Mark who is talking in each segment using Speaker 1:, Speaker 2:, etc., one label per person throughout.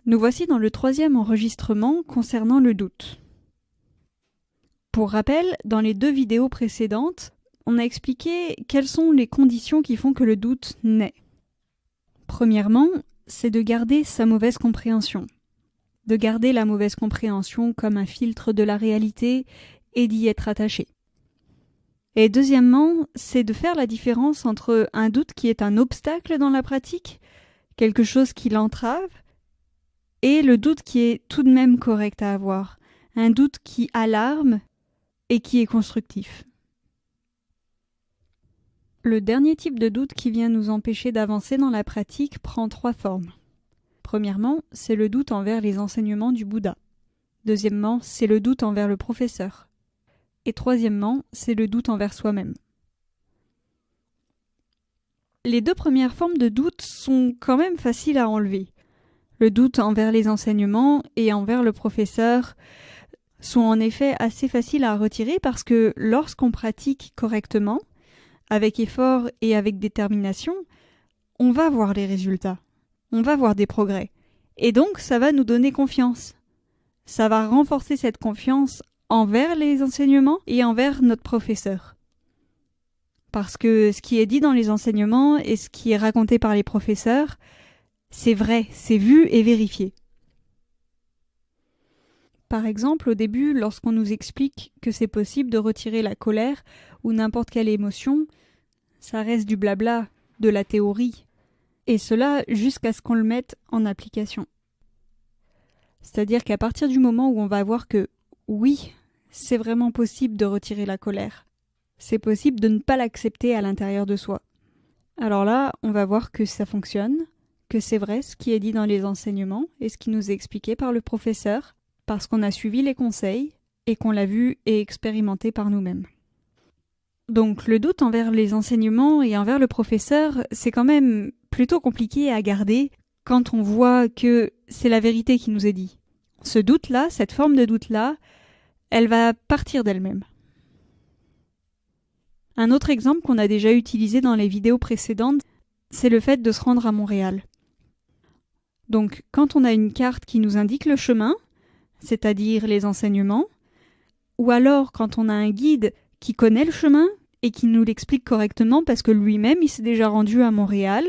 Speaker 1: Nous voici dans le troisième enregistrement concernant le doute. Pour rappel, dans les 2 vidéos précédentes, on a expliqué quelles sont les conditions qui font que le doute naît. Premièrement, c'est de garder sa mauvaise compréhension. De garder la mauvaise compréhension comme un filtre de la réalité et d'y être attaché. Et deuxièmement, c'est de faire la différence entre un doute qui est un obstacle dans la pratique, quelque chose qui l'entrave, et le doute qui est tout de même correct à avoir, un doute qui alarme et qui est constructif. Le dernier type de doute qui vient nous empêcher d'avancer dans la pratique prend 3 formes. Premièrement, c'est le doute envers les enseignements du Bouddha. Deuxièmement, c'est le doute envers le professeur. Et troisièmement, c'est le doute envers soi-même. Les 2 premières formes de doute sont quand même faciles à enlever. Le doute envers les enseignements et envers le professeur sont en effet assez faciles à retirer parce que lorsqu'on pratique correctement, avec effort et avec détermination, on va voir les résultats, on va voir des progrès. Et donc ça va nous donner confiance. Ça va renforcer cette confiance envers les enseignements et envers notre professeur. Parce que ce qui est dit dans les enseignements et ce qui est raconté par les professeurs, c'est vrai, c'est vu et vérifié. Par exemple, au début, lorsqu'on nous explique que c'est possible de retirer la colère ou n'importe quelle émotion, ça reste du blabla, de la théorie, et cela jusqu'à ce qu'on le mette en application. C'est-à-dire qu'à partir du moment où on va voir que oui, c'est vraiment possible de retirer la colère, c'est possible de ne pas l'accepter à l'intérieur de soi. Alors là, on va voir que ça fonctionne, que c'est vrai ce qui est dit dans les enseignements et ce qui nous est expliqué par le professeur, parce qu'on a suivi les conseils et qu'on l'a vu et expérimenté par nous-mêmes. Donc le doute envers les enseignements et envers le professeur, c'est quand même plutôt compliqué à garder quand on voit que c'est la vérité qui nous est dit. Ce doute-là, cette forme de doute-là, elle va partir d'elle-même. Un autre exemple qu'on a déjà utilisé dans les vidéos précédentes, c'est le fait de se rendre à Montréal. Donc quand on a une carte qui nous indique le chemin, c'est-à-dire les enseignements, ou alors quand on a un guide qui connaît le chemin et qui nous l'explique correctement parce que lui-même il s'est déjà rendu à Montréal,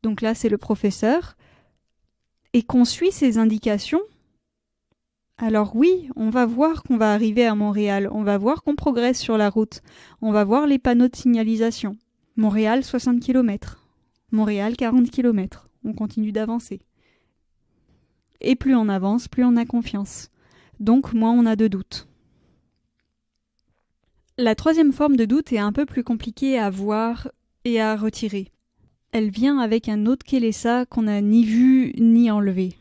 Speaker 1: donc là c'est le professeur, et qu'on suit ses indications, alors oui, on va voir qu'on va arriver à Montréal, on va voir qu'on progresse sur la route, on va voir les panneaux de signalisation. Montréal 60 km, Montréal 40 km, on continue d'avancer. Et plus on avance, plus on a confiance. Donc moins on a de doutes. La troisième forme de doute est un peu plus compliquée à voir et à retirer. Elle vient avec un autre kélesa qu'on n'a ni vu ni enlevé.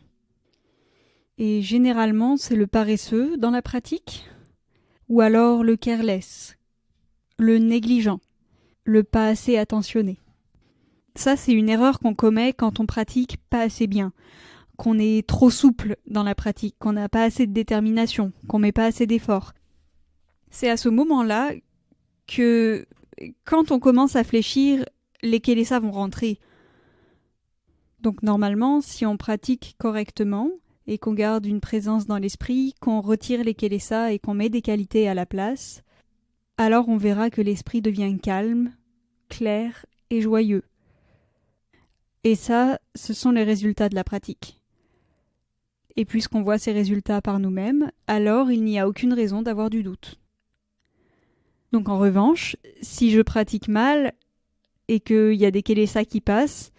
Speaker 1: Et généralement, c'est le paresseux dans la pratique, ou alors le careless, le négligent, le pas assez attentionné. Ça, c'est une erreur qu'on commet quand on pratique pas assez bien, qu'on est trop souple dans la pratique, qu'on n'a pas assez de détermination, qu'on met pas assez d'efforts. C'est à ce moment-là que, quand on commence à fléchir, les kélesas vont rentrer. Donc normalement, si on pratique correctement et qu'on garde une présence dans l'esprit, qu'on retire les kélesas et qu'on met des qualités à la place, alors on verra que l'esprit devient calme, clair et joyeux. Et ça, ce sont les résultats de la pratique. Et puisqu'on voit ces résultats par nous-mêmes, alors il n'y a aucune raison d'avoir du doute. Donc en revanche, si je pratique mal et qu'il y a des kélesas qui passent,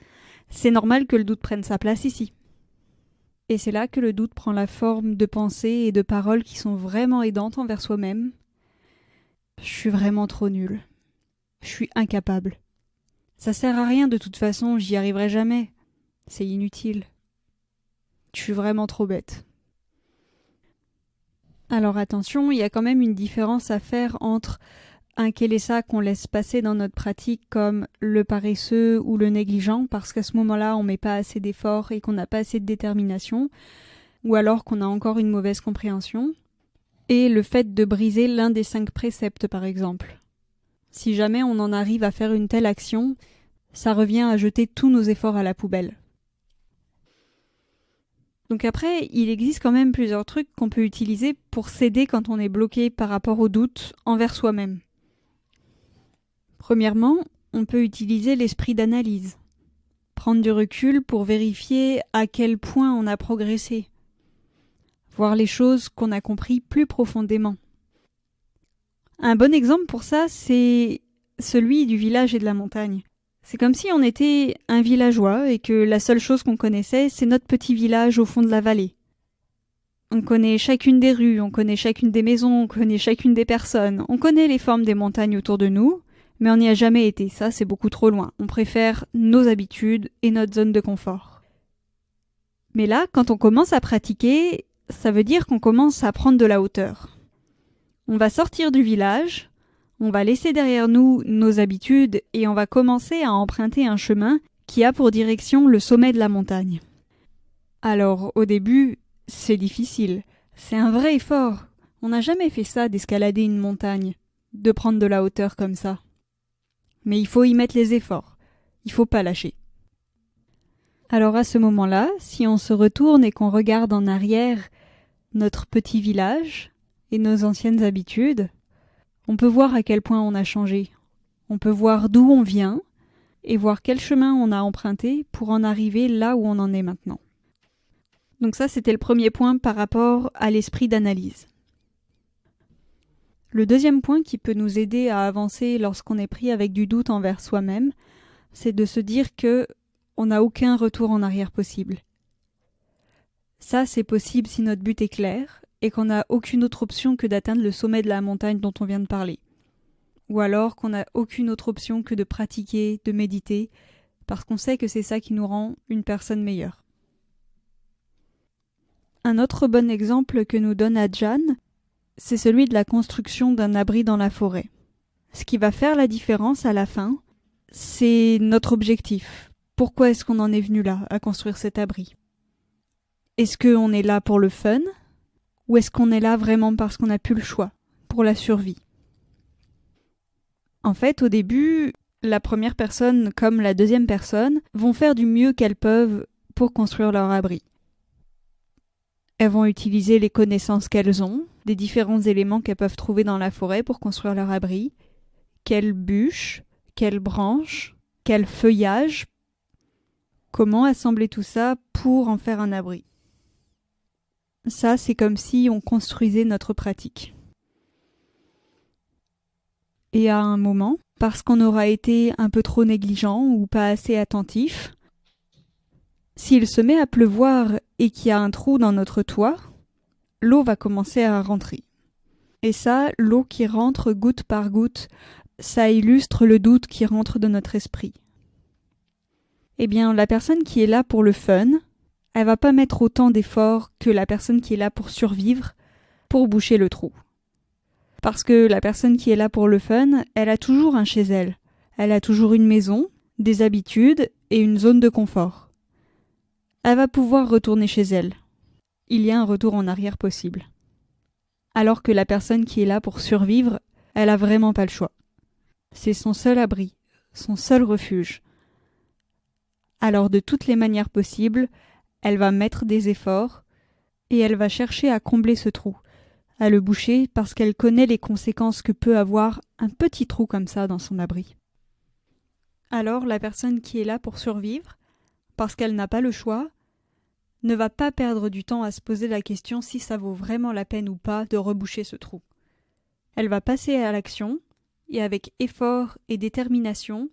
Speaker 1: c'est normal que le doute prenne sa place ici. Et c'est là que le doute prend la forme de pensées et de paroles qui sont vraiment aidantes envers soi-même. Je suis vraiment trop nulle. Je suis incapable. Ça sert à rien de toute façon, j'y arriverai jamais. C'est inutile. Je suis vraiment trop bête. Alors attention, il y a quand même une différence à faire entre un kélesa qu'on laisse passer dans notre pratique comme le paresseux ou le négligent parce qu'à ce moment-là on met pas assez d'efforts et qu'on n'a pas assez de détermination, ou alors qu'on a encore une mauvaise compréhension, et le fait de briser l'un des 5 préceptes par exemple. Si jamais on en arrive à faire une telle action, ça revient à jeter tous nos efforts à la poubelle. Donc après, il existe quand même plusieurs trucs qu'on peut utiliser pour s'aider quand on est bloqué par rapport au doute envers soi-même. Premièrement, on peut utiliser l'esprit d'analyse. Prendre du recul pour vérifier à quel point on a progressé. Voir les choses qu'on a compris plus profondément. Un bon exemple pour ça, c'est celui du village et de la montagne. C'est comme si on était un villageois et que la seule chose qu'on connaissait, c'est notre petit village au fond de la vallée. On connaît chacune des rues, on connaît chacune des maisons, on connaît chacune des personnes, on connaît les formes des montagnes autour de nous, mais on n'y a jamais été, ça c'est beaucoup trop loin. On préfère nos habitudes et notre zone de confort. Mais là, quand on commence à pratiquer, ça veut dire qu'on commence à prendre de la hauteur. On va sortir du village, on va laisser derrière nous nos habitudes et on va commencer à emprunter un chemin qui a pour direction le sommet de la montagne. Alors, au début, c'est difficile. C'est un vrai effort. On n'a jamais fait ça d'escalader une montagne, de prendre de la hauteur comme ça. Mais il faut y mettre les efforts. Il faut pas lâcher. Alors à ce moment-là, si on se retourne et qu'on regarde en arrière notre petit village et nos anciennes habitudes, on peut voir à quel point on a changé. On peut voir d'où on vient et voir quel chemin on a emprunté pour en arriver là où on en est maintenant. Donc ça, c'était le premier point par rapport à l'esprit d'analyse. Le deuxième point qui peut nous aider à avancer lorsqu'on est pris avec du doute envers soi-même, c'est de se dire que on n'a aucun retour en arrière possible. Ça, c'est possible si notre but est clair et qu'on n'a aucune autre option que d'atteindre le sommet de la montagne dont on vient de parler. Ou alors qu'on n'a aucune autre option que de pratiquer, de méditer, parce qu'on sait que c'est ça qui nous rend une personne meilleure. Un autre bon exemple que nous donne Ajahn, c'est celui de la construction d'un abri dans la forêt. Ce qui va faire la différence à la fin, c'est notre objectif. Pourquoi est-ce qu'on en est venu là, à construire cet abri ? Est-ce qu'on est là pour le fun ? Ou est-ce qu'on est là vraiment parce qu'on n'a plus le choix, pour la survie ? En fait, au début, la première personne comme la deuxième personne vont faire du mieux qu'elles peuvent pour construire leur abri. Elles vont utiliser les connaissances qu'elles ont, des différents éléments qu'elles peuvent trouver dans la forêt pour construire leur abri, quelles bûches, quelles branches, quel feuillage, comment assembler tout ça pour en faire un abri. Ça, c'est comme si on construisait notre pratique. Et à un moment, parce qu'on aura été un peu trop négligent ou pas assez attentif, s'il se met à pleuvoir et qu'il y a un trou dans notre toit, l'eau va commencer à rentrer. Et ça, l'eau qui rentre goutte par goutte, ça illustre le doute qui rentre de notre esprit. Eh bien, la personne qui est là pour le fun, elle va pas mettre autant d'efforts que la personne qui est là pour survivre, pour boucher le trou. Parce que la personne qui est là pour le fun, elle a toujours un chez elle. Elle a toujours une maison, des habitudes et une zone de confort. Elle va pouvoir retourner chez elle. Il y a un retour en arrière possible. Alors que la personne qui est là pour survivre, elle a vraiment pas le choix. C'est son seul abri, son seul refuge. Alors de toutes les manières possibles, elle va mettre des efforts et elle va chercher à combler ce trou, à le boucher parce qu'elle connaît les conséquences que peut avoir un petit trou comme ça dans son abri. Alors la personne qui est là pour survivre, parce qu'elle n'a pas le choix, ne va pas perdre du temps à se poser la question si ça vaut vraiment la peine ou pas de reboucher ce trou. Elle va passer à l'action et avec effort et détermination,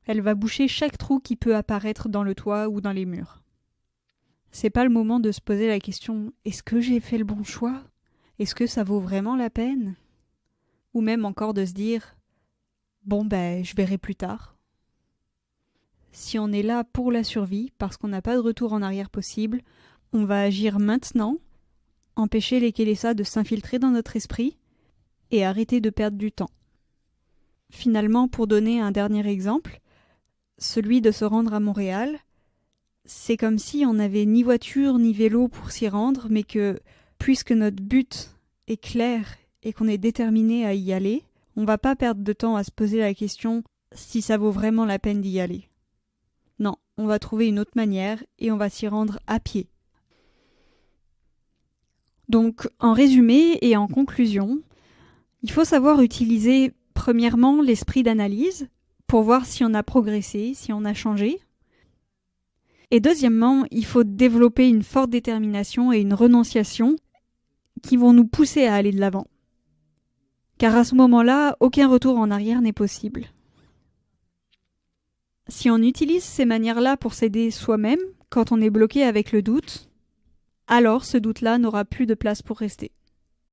Speaker 1: elle va boucher chaque trou qui peut apparaître dans le toit ou dans les murs. C'est pas le moment de se poser la question « Est-ce que j'ai fait le bon choix ? Est-ce que ça vaut vraiment la peine ?» Ou même encore de se dire « Bon je verrai plus tard. » Si on est là pour la survie, parce qu'on n'a pas de retour en arrière possible, on va agir maintenant, empêcher les Kélesa de s'infiltrer dans notre esprit et arrêter de perdre du temps. Finalement, pour donner un dernier exemple, celui de se rendre à Montréal, c'est comme si on n'avait ni voiture ni vélo pour s'y rendre, mais que, puisque notre but est clair et qu'on est déterminé à y aller, on va pas perdre de temps à se poser la question si ça vaut vraiment la peine d'y aller. Non, on va trouver une autre manière et on va s'y rendre à pied. Donc, en résumé et en conclusion, il faut savoir utiliser premièrement l'esprit d'analyse pour voir si on a progressé, si on a changé. Et deuxièmement, il faut développer une forte détermination et une renonciation qui vont nous pousser à aller de l'avant. Car à ce moment-là, aucun retour en arrière n'est possible. Si on utilise ces manières-là pour s'aider soi-même, quand on est bloqué avec le doute, alors ce doute-là n'aura plus de place pour rester.